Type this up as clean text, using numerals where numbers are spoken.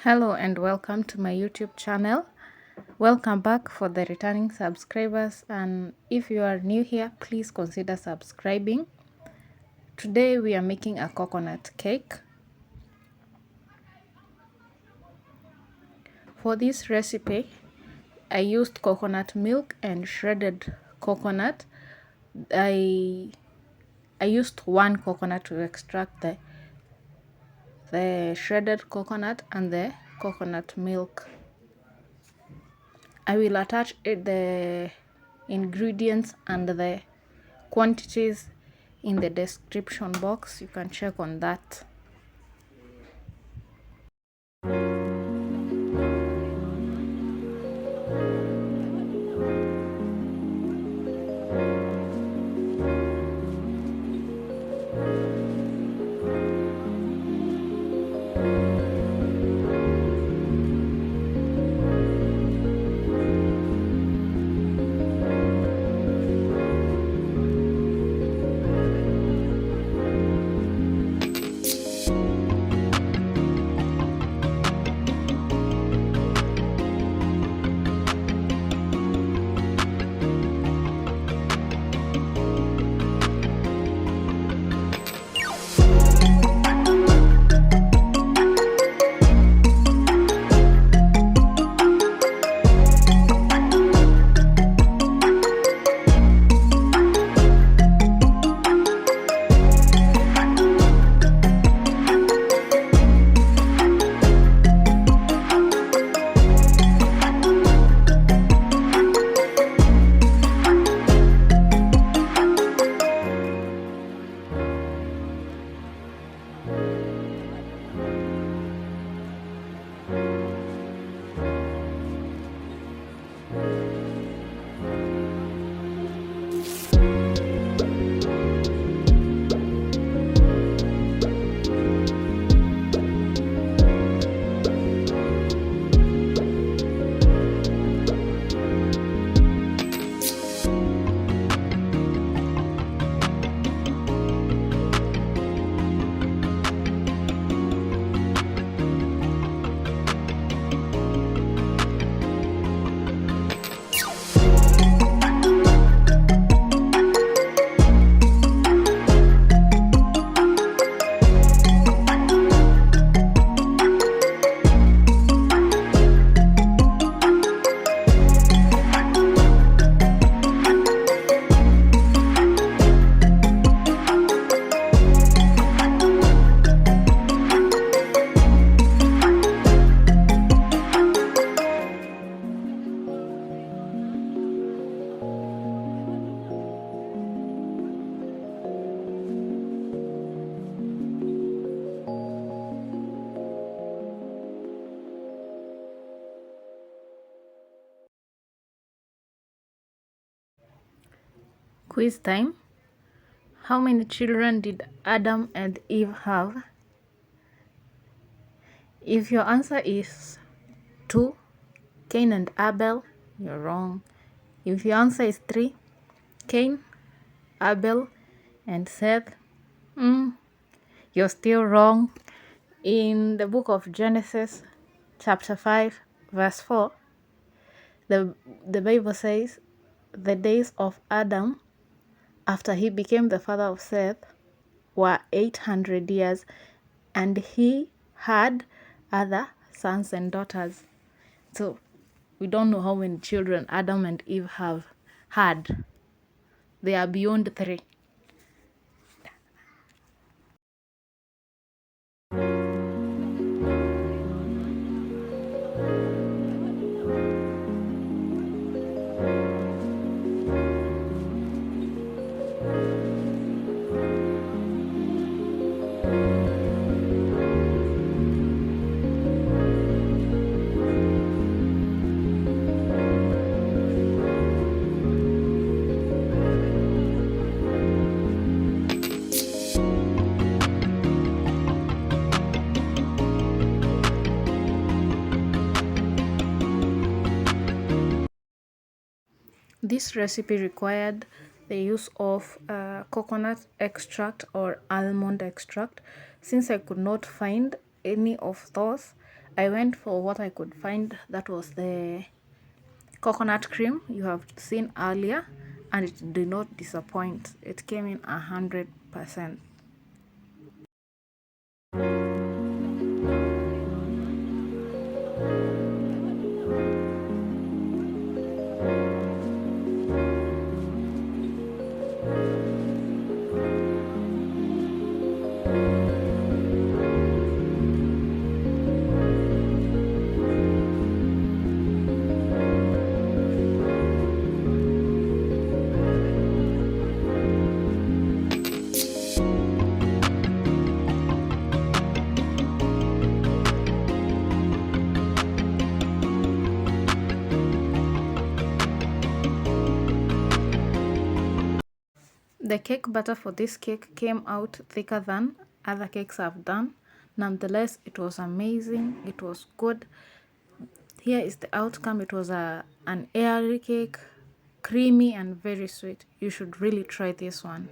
Hello and welcome to my YouTube channel. Welcome back for the returning subscribers, and if you are new here, please consider subscribing. Today we are making a coconut cake. For this recipe, I used coconut milk and shredded coconut. I used one coconut to extract the shredded coconut and the coconut milk. I will attach the ingredients and the quantities in the description box. You can check on that. Quiz time. How many children did Adam and Eve have? If your answer is 2, Cain and Abel, you're wrong. If your answer is 3, Cain, Abel, and Seth, you're still wrong. In the book of Genesis, chapter 5, verse 4, the Bible says, the days of Adam after he became the father of Seth were 800 years, and he had other sons and daughters. So we don't know how many children Adam and Eve have had. They are beyond 3. This recipe required the use of coconut extract or almond extract. Since I could not find any of those, I went for what I could find, that was the coconut cream you have seen earlier, and it did not disappoint. It came in 100%. The cake batter for this cake came out thicker than other cakes I've done. Nonetheless, it was amazing. It was good. Here is the outcome. It was an airy cake, creamy and very sweet. You should really try this one.